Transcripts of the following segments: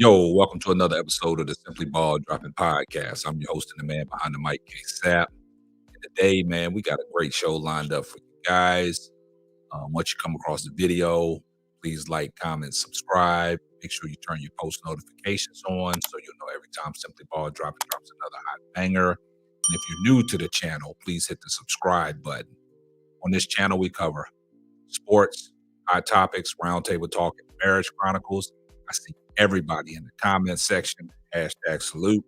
Yo, welcome to another episode of the Simply Ball Dropping Podcast. I'm your host and the man behind the mic, K Sap. And today, man, we got a great show lined up for you guys. Once you come across the video, please like, comment, subscribe. Make sure you turn your post notifications on so you'll know every time Simply Ball drops another hot banger. And if you're new to the channel, please hit the subscribe button. On this channel, we cover sports, hot topics, roundtable talk, and marriage chronicles. I see everybody in the comment section, hashtag salute.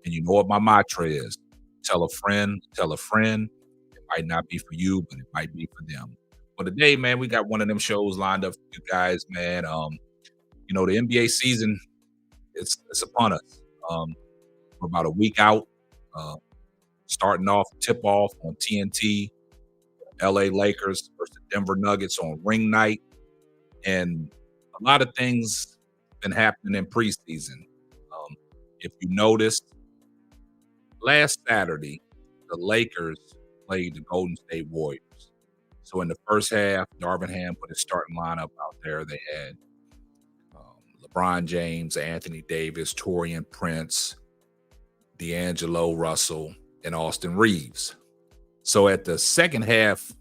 And you know what my mantra is? Tell a friend, tell a friend. It might not be for you, but it might be for them. But today, man, we got one of them shows lined up for you guys, man. The NBA season, it's upon us. We're about a week out. Uh, Starting off tip off on TNT, LA Lakers versus Denver Nuggets on ring night. And a lot of things been happening in preseason. If you noticed, last Saturday, the Lakers played the Golden State Warriors. So in the first half, Darvin Ham put his starting lineup out there. They had LeBron James, Anthony Davis, Taurean Prince, D'Angelo Russell, and Austin Reeves. So at the second half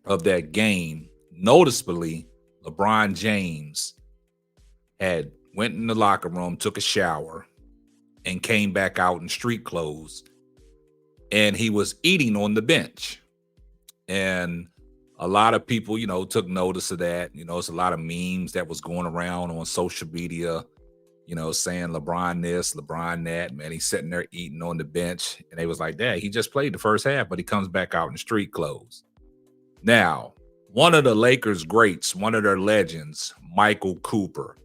of that game, noticeably, LeBron James had went in the locker room, took a shower, and came back out in street clothes. And he was eating on the bench. And a lot of people, took notice of that. It's a lot of memes that was going around on social media, saying LeBron this, LeBron that. Man, he's sitting there eating on the bench. And they was like, Dad, he just played the first half, but he comes back out in street clothes. Now, one of the Lakers greats, one of their legends, Michael Cooper.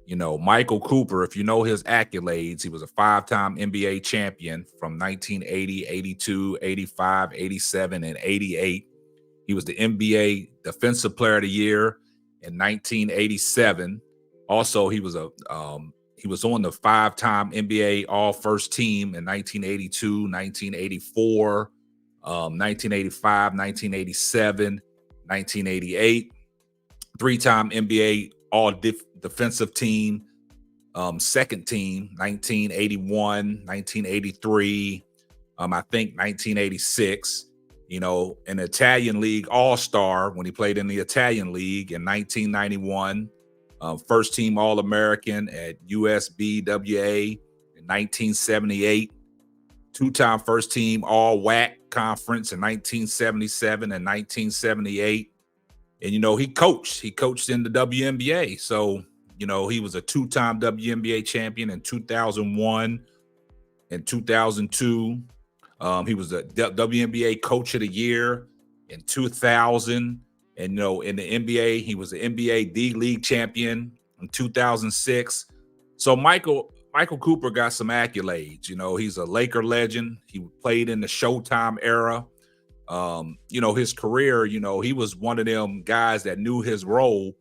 Michael Cooper, if you know his accolades, he was a 5-time NBA champion from 1980, 82, 85, 87, and 88. He was the NBA Defensive Player of the Year in 1987. Also, he was on the 5-time NBA All-First Team in 1982, 1984, 1985, 1987, 1988. 3-time NBA All-Defensive Team, second team, 1981, 1983, I think 1986. An Italian League All-Star when he played in the Italian League in 1991. First team All-American at USBWA in 1978. 2-time first team All-WAC conference in 1977 and 1978. And, he coached in the WNBA. So, he was a 2-time WNBA champion in 2001 and 2002. He was the WNBA Coach of the Year in 2000. And, in the NBA, he was the NBA D-League champion in 2006. So Michael Cooper got some accolades. He's a Laker legend. He played in the Showtime era. His career, he was one of them guys that knew his role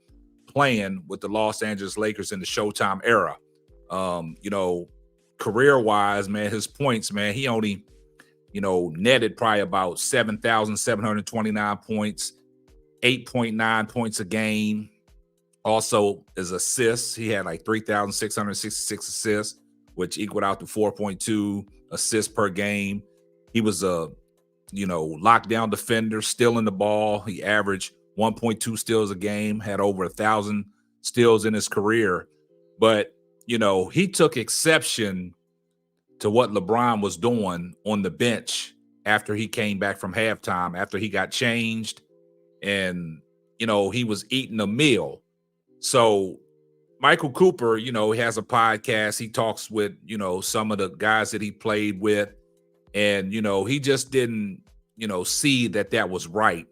playing with the Los Angeles Lakers in the Showtime era. Career-wise, man, his points, man, he only, netted probably about 7,729 points, 8.9 points a game. Also, his assists, he had like 3,666 assists, which equaled out to 4.2 assists per game. He was a lockdown defender, stealing the ball. He averaged 1.2 steals a game, had over 1,000 steals in his career. But, he took exception to what LeBron was doing on the bench after he came back from halftime, after he got changed. And, he was eating a meal. So Michael Cooper, he has a podcast. He talks with, some of the guys that he played with. And, he just didn't, see that was right.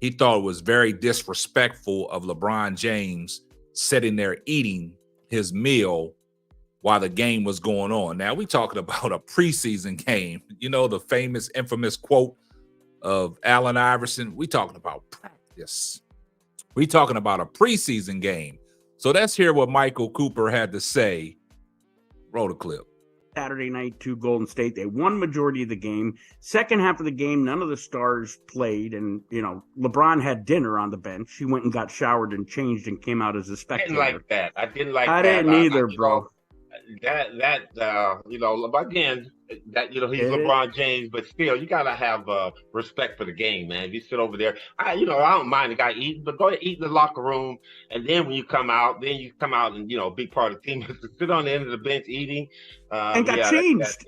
He thought it was very disrespectful of LeBron James sitting there eating his meal while the game was going on. Now, we talking about a preseason game. The famous, infamous quote of Allen Iverson. We talking about practice. We talking about a preseason game. So let's hear what Michael Cooper had to say. Roll the clip. Saturday night to Golden State. They won majority of the game. Second half of the game, none of the stars played, and LeBron had dinner on the bench. He went and got showered and changed and came out as a spectator. I didn't like that. I didn't like I that. didn't either, bro. Again, he's LeBron James, but still, you gotta have respect for the game, man. If you sit over there, I don't mind the guy eating, but go ahead, eat in the locker room, and then when you come out, and be part of the team. To sit on the end of the bench eating, and got changed.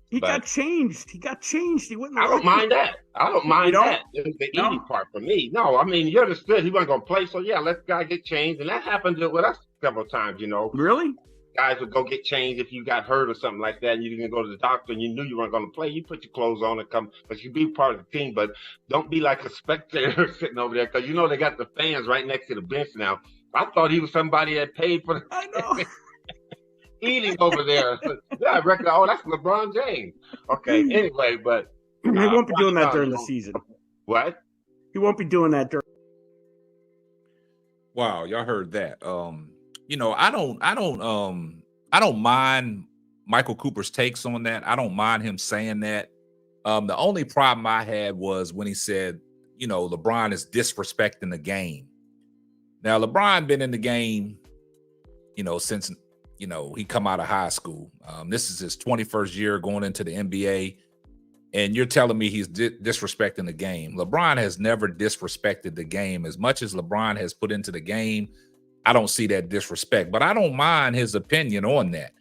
He got changed. He wouldn't. I don't mind that. I don't mind that. The eating part for me. No, I mean, you understood he wasn't going to play, so yeah, let the guy get changed, and that happened with us several times. Really. Guys would go get changed if you got hurt or something like that, and you didn't go to the doctor, and you knew you weren't going to play. You put your clothes on and come, but you be part of the team. But don't be like a spectator sitting over there, because they got the fans right next to the bench now. I thought he was somebody that paid for the I know. eating over there. Yeah, I reckon. Oh, that's LeBron James. Okay. Anyway, but he won't be doing that during the season. What? He won't be doing that during. Wow, y'all heard that. I don't mind Michael Cooper's takes on that. I don't mind him saying that. The only problem I had was when he said, LeBron is disrespecting the game. Now, LeBron been in the game, since he come out of high school. This is his 21st year going into the NBA, and you're telling me he's disrespecting the game. LeBron has never disrespected the game. As much as LeBron has put into the game, I don't see that disrespect, but I don't mind his opinion on that,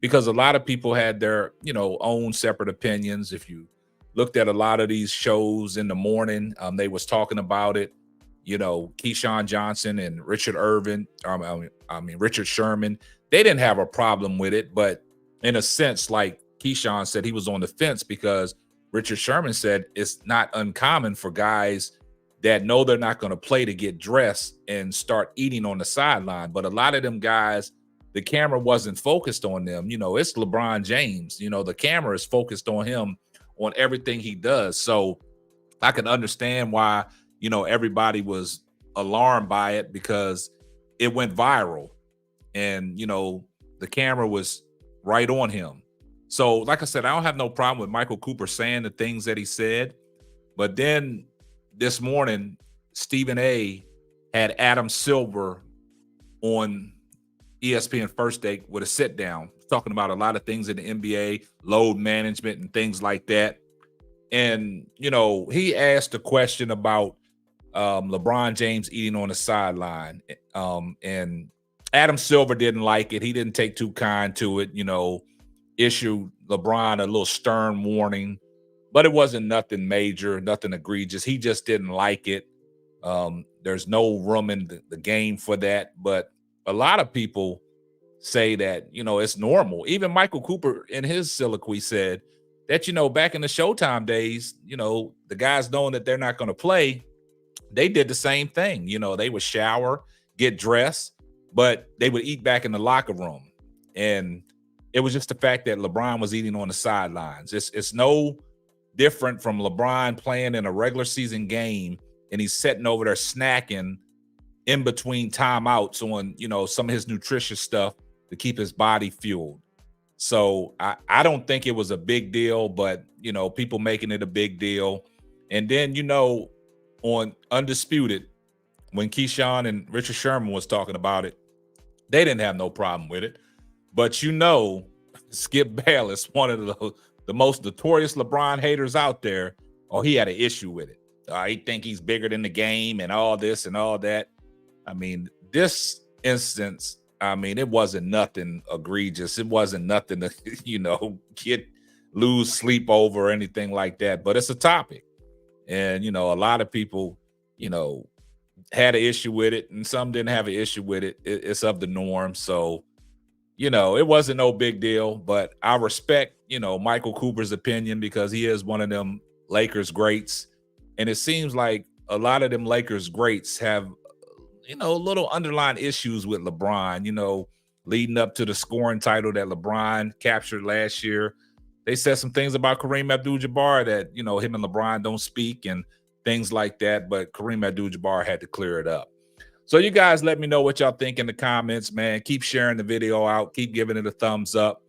because a lot of people had their, own separate opinions. If you looked at a lot of these shows in the morning, they was talking about it. Keyshawn Johnson and Richard Sherman, they didn't have a problem with it, but in a sense, like Keyshawn said, he was on the fence because Richard Sherman said it's not uncommon for guys that know they're not going to play to get dressed and start eating on the sideline. But a lot of them guys, the camera wasn't focused on them. It's LeBron James. The camera is focused on him, on everything he does. So I can understand why, everybody was alarmed by it, because it went viral and, the camera was right on him. So like I said, I don't have no problem with Michael Cooper saying the things that he said. But then this morning, Stephen A. had Adam Silver on ESPN First Take with a sit down, talking about a lot of things in the NBA, load management and things like that. And, he asked a question about LeBron James eating on the sideline. And Adam Silver didn't like it. He didn't take too kind to it, issued LeBron a little stern warning, but it wasn't nothing major, nothing egregious. He just didn't like it. There's no room in the game for that. But a lot of people say that, it's normal. Even Michael Cooper in his soliloquy said that, back in the Showtime days, the guys knowing that they're not going to play, they did the same thing. They would shower, get dressed, but they would eat back in the locker room. And it was just the fact that LeBron was eating on the sidelines. It's no different from LeBron playing in a regular season game and he's sitting over there snacking in between timeouts on, some of his nutritious stuff to keep his body fueled. So I don't think it was a big deal, but, people making it a big deal. And then, on Undisputed, when Keyshawn and Richard Sherman was talking about it, they didn't have no problem with it. But, Skip Bayless, one of the most notorious LeBron haters out there, he had an issue with it. He think he's bigger than the game and all this and all that. I mean, this instance, it wasn't nothing egregious. It wasn't nothing to, lose sleep over or anything like that. But it's a topic. And, a lot of people, had an issue with it and some didn't have an issue with it. It's of the norm. So, it wasn't no big deal, but I respect, Michael Cooper's opinion because he is one of them Lakers greats. And it seems like a lot of them Lakers greats have, little underlying issues with LeBron, leading up to the scoring title that LeBron captured last year. They said some things about Kareem Abdul-Jabbar that, him and LeBron don't speak and things like that. But Kareem Abdul-Jabbar had to clear it up. So you guys let me know what y'all think in the comments, man. Keep sharing the video out. Keep giving it a thumbs up.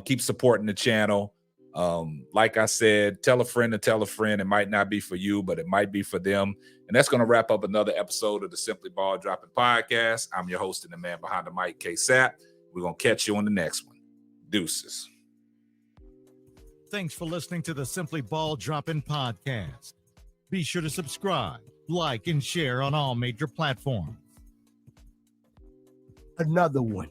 Keep supporting the channel. Like I said, tell a friend to tell a friend. It might not be for you, but it might be for them. And that's going to wrap up another episode of the Simply Ball Dropping Podcast. I'm your host and the man behind the mic, K-Sap. We're going to catch you on the next one. Deuces. Thanks for listening to the Simply Ball Dropping Podcast. Be sure to subscribe, like, and share on all major platforms. Another one.